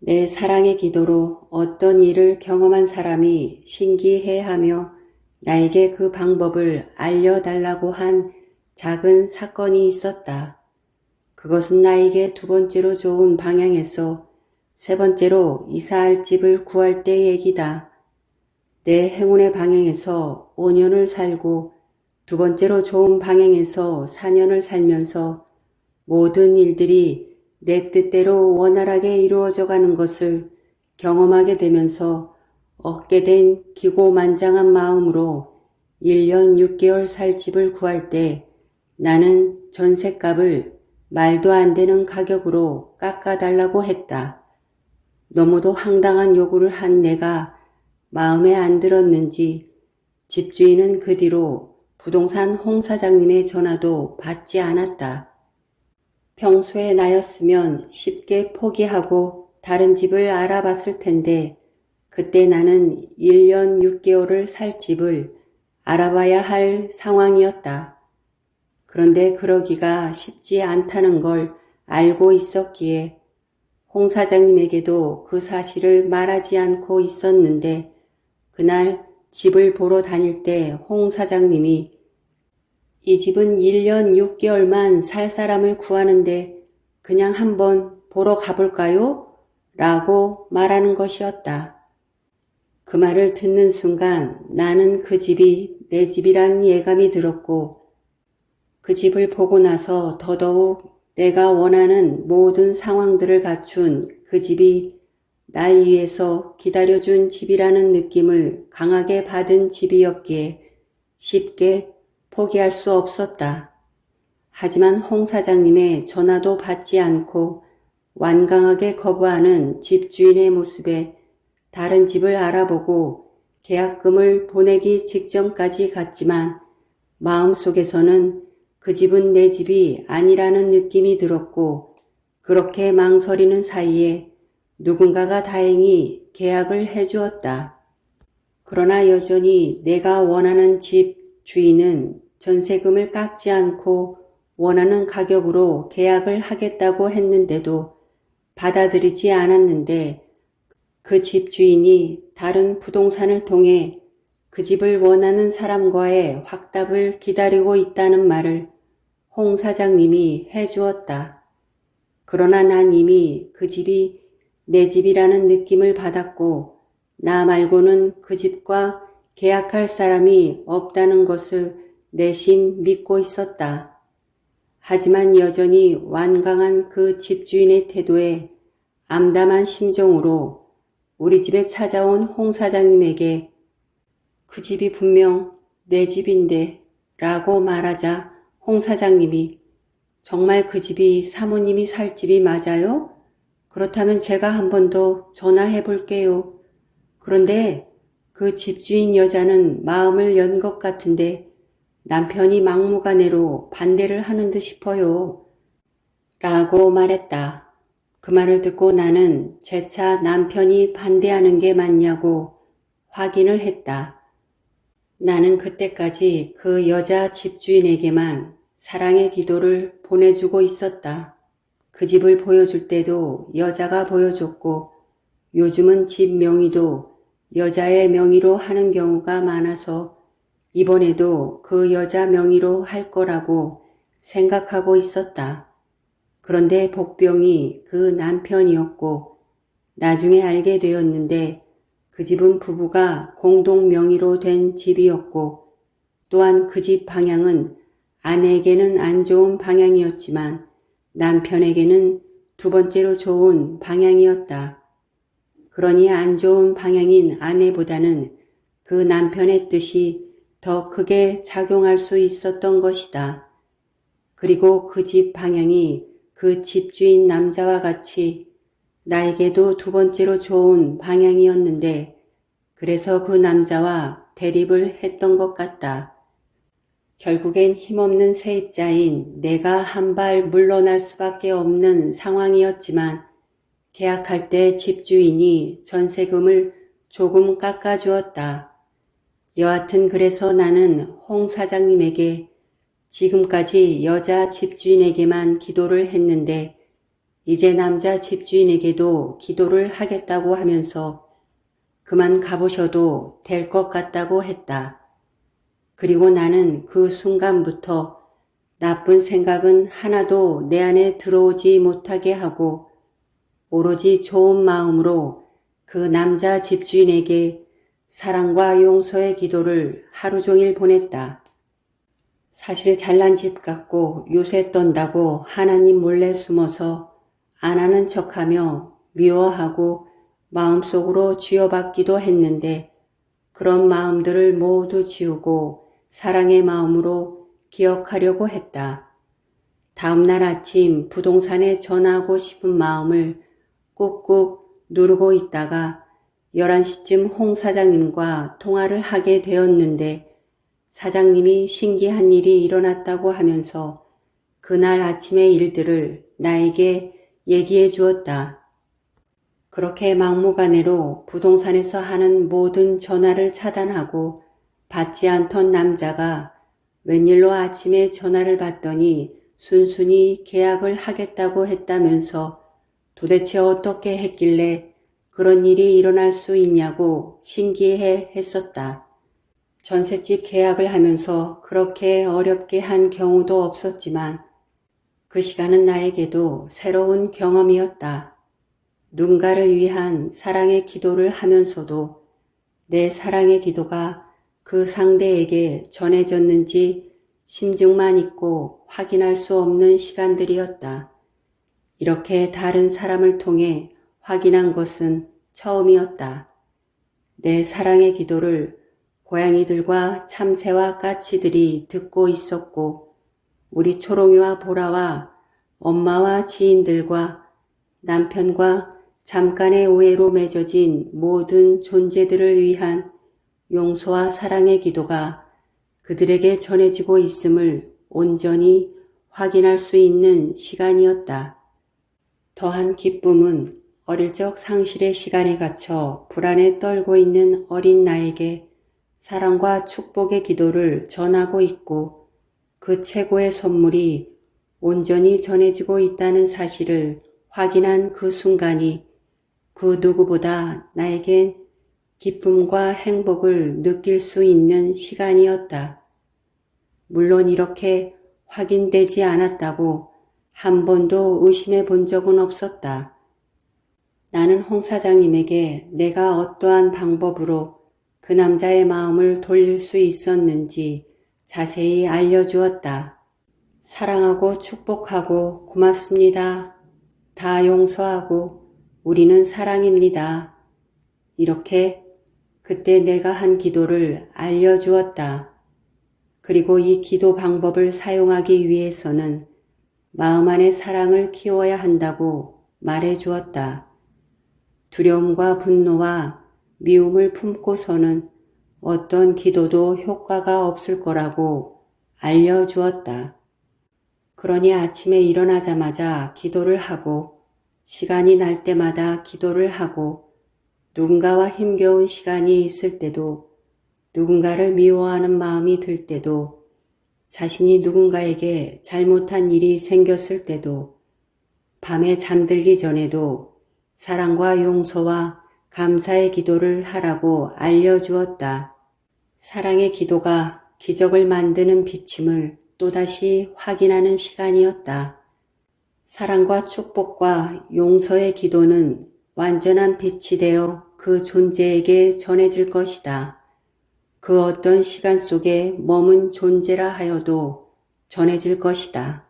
내 사랑의 기도로 어떤 일을 경험한 사람이 신기해하며 나에게 그 방법을 알려달라고 한 작은 사건이 있었다. 그것은 나에게 두 번째로 좋은 방향에서 세 번째로 이사할 집을 구할 때 얘기다. 내 행운의 방향에서 5년을 살고 두 번째로 좋은 방향에서 4년을 살면서 모든 일들이 내 뜻대로 원활하게 이루어져 가는 것을 경험하게 되면서 얻게 된 기고만장한 마음으로 1년 6개월 살 집을 구할 때 나는 전셋값을 말도 안 되는 가격으로 깎아달라고 했다. 너무도 황당한 요구를 한 내가 마음에 안 들었는지 집주인은 그 뒤로 부동산 홍 사장님의 전화도 받지 않았다. 평소에 나였으면 쉽게 포기하고 다른 집을 알아봤을 텐데 그때 나는 1년 6개월을 살 집을 알아봐야 할 상황이었다. 그런데 그러기가 쉽지 않다는 걸 알고 있었기에 홍 사장님에게도 그 사실을 말하지 않고 있었는데 그날 집을 보러 다닐 때 홍 사장님이 이 집은 1년 6개월만 살 사람을 구하는데 그냥 한번 보러 가볼까요? 라고 말하는 것이었다. 그 말을 듣는 순간 나는 그 집이 내 집이란 예감이 들었고 그 집을 보고 나서 더더욱 내가 원하는 모든 상황들을 갖춘 그 집이 날 위해서 기다려준 집이라는 느낌을 강하게 받은 집이었기에 쉽게 포기할 수 없었다. 하지만 홍 사장님의 전화도 받지 않고 완강하게 거부하는 집주인의 모습에 다른 집을 알아보고 계약금을 보내기 직전까지 갔지만 마음속에서는 그 집은 내 집이 아니라는 느낌이 들었고 그렇게 망설이는 사이에 누군가가 다행히 계약을 해주었다. 그러나 여전히 내가 원하는 집 주인은 전세금을 깎지 않고 원하는 가격으로 계약을 하겠다고 했는데도 받아들이지 않았는데 그 집주인이 다른 부동산을 통해 그 집을 원하는 사람과의 확답을 기다리고 있다는 말을 홍 사장님이 해주었다. 그러나 난 이미 그 집이 내 집이라는 느낌을 받았고 나 말고는 그 집과 계약할 사람이 없다는 것을 내심 믿고 있었다. 하지만 여전히 완강한 그 집주인의 태도에 암담한 심정으로 우리 집에 찾아온 홍 사장님에게 그 집이 분명 내 집인데 라고 말하자 홍 사장님이 정말 그 집이 사모님이 살 집이 맞아요? 그렇다면 제가 한 번 더 전화해 볼게요. 그런데 그 집주인 여자는 마음을 연 것 같은데 남편이 막무가내로 반대를 하는 듯 싶어요. 라고 말했다. 그 말을 듣고 나는 재차 남편이 반대하는 게 맞냐고 확인을 했다. 나는 그때까지 그 여자 집주인에게만 사랑의 기도를 보내주고 있었다. 그 집을 보여줄 때도 여자가 보여줬고 요즘은 집 명의도 여자의 명의로 하는 경우가 많아서 이번에도 그 여자 명의로 할 거라고 생각하고 있었다. 그런데 복병이 그 남편이었고 나중에 알게 되었는데 그 집은 부부가 공동 명의로 된 집이었고 또한 그 집 방향은 아내에게는 안 좋은 방향이었지만 남편에게는 두 번째로 좋은 방향이었다. 그러니 안 좋은 방향인 아내보다는 그 남편의 뜻이 더 크게 작용할 수 있었던 것이다. 그리고 그 집 방향이 그 집주인 남자와 같이 나에게도 두 번째로 좋은 방향이었는데 그래서 그 남자와 대립을 했던 것 같다. 결국엔 힘없는 세입자인 내가 한 발 물러날 수밖에 없는 상황이었지만 계약할 때 집주인이 전세금을 조금 깎아주었다. 여하튼 그래서 나는 홍 사장님에게 지금까지 여자 집주인에게만 기도를 했는데 이제 남자 집주인에게도 기도를 하겠다고 하면서 그만 가보셔도 될 것 같다고 했다. 그리고 나는 그 순간부터 나쁜 생각은 하나도 내 안에 들어오지 못하게 하고 오로지 좋은 마음으로 그 남자 집주인에게 사랑과 용서의 기도를 하루 종일 보냈다. 사실 잘난 집 같고 요새 떤다고 하나님 몰래 숨어서 안 하는 척하며 미워하고 마음속으로 쥐어박기도 했는데 그런 마음들을 모두 지우고 사랑의 마음으로 기억하려고 했다. 다음날 아침 부동산에 전화하고 싶은 마음을 꾹꾹 누르고 있다가 11시쯤 홍 사장님과 통화를 하게 되었는데 사장님이 신기한 일이 일어났다고 하면서 그날 아침의 일들을 나에게 얘기해 주었다. 그렇게 막무가내로 부동산에서 하는 모든 전화를 차단하고 받지 않던 남자가 웬일로 아침에 전화를 받더니 순순히 계약을 하겠다고 했다면서 도대체 어떻게 했길래 그런 일이 일어날 수 있냐고 신기해 했었다. 전셋집 계약을 하면서 그렇게 어렵게 한 경우도 없었지만 그 시간은 나에게도 새로운 경험이었다. 누군가를 위한 사랑의 기도를 하면서도 내 사랑의 기도가 그 상대에게 전해졌는지 심증만 있고 확인할 수 없는 시간들이었다. 이렇게 다른 사람을 통해 확인한 것은 처음이었다. 내 사랑의 기도를 고양이들과 참새와 까치들이 듣고 있었고 우리 초롱이와 보라와 엄마와 지인들과 남편과 잠깐의 오해로 맺어진 모든 존재들을 위한 용서와 사랑의 기도가 그들에게 전해지고 있음을 온전히 확인할 수 있는 시간이었다. 더한 기쁨은 어릴 적 상실의 시간에 갇혀 불안에 떨고 있는 어린 나에게 사랑과 축복의 기도를 전하고 있고 그 최고의 선물이 온전히 전해지고 있다는 사실을 확인한 그 순간이 그 누구보다 나에겐 기쁨과 행복을 느낄 수 있는 시간이었다. 물론 이렇게 확인되지 않았다고 한 번도 의심해 본 적은 없었다. 나는 홍 사장님에게 내가 어떠한 방법으로 그 남자의 마음을 돌릴 수 있었는지 자세히 알려주었다. 사랑하고 축복하고 고맙습니다. 다 용서하고 우리는 사랑입니다. 이렇게 그때 내가 한 기도를 알려주었다. 그리고 이 기도 방법을 사용하기 위해서는 마음 안의 사랑을 키워야 한다고 말해주었다. 두려움과 분노와 미움을 품고서는 어떤 기도도 효과가 없을 거라고 알려주었다. 그러니 아침에 일어나자마자 기도를 하고 시간이 날 때마다 기도를 하고 누군가와 힘겨운 시간이 있을 때도 누군가를 미워하는 마음이 들 때도 자신이 누군가에게 잘못한 일이 생겼을 때도 밤에 잠들기 전에도 사랑과 용서와 감사의 기도를 하라고 알려주었다. 사랑의 기도가 기적을 만드는 비침을 또다시 확인하는 시간이었다. 사랑과 축복과 용서의 기도는 완전한 빛이 되어 그 존재에게 전해질 것이다. 그 어떤 시간 속에 머문 존재라 하여도 전해질 것이다.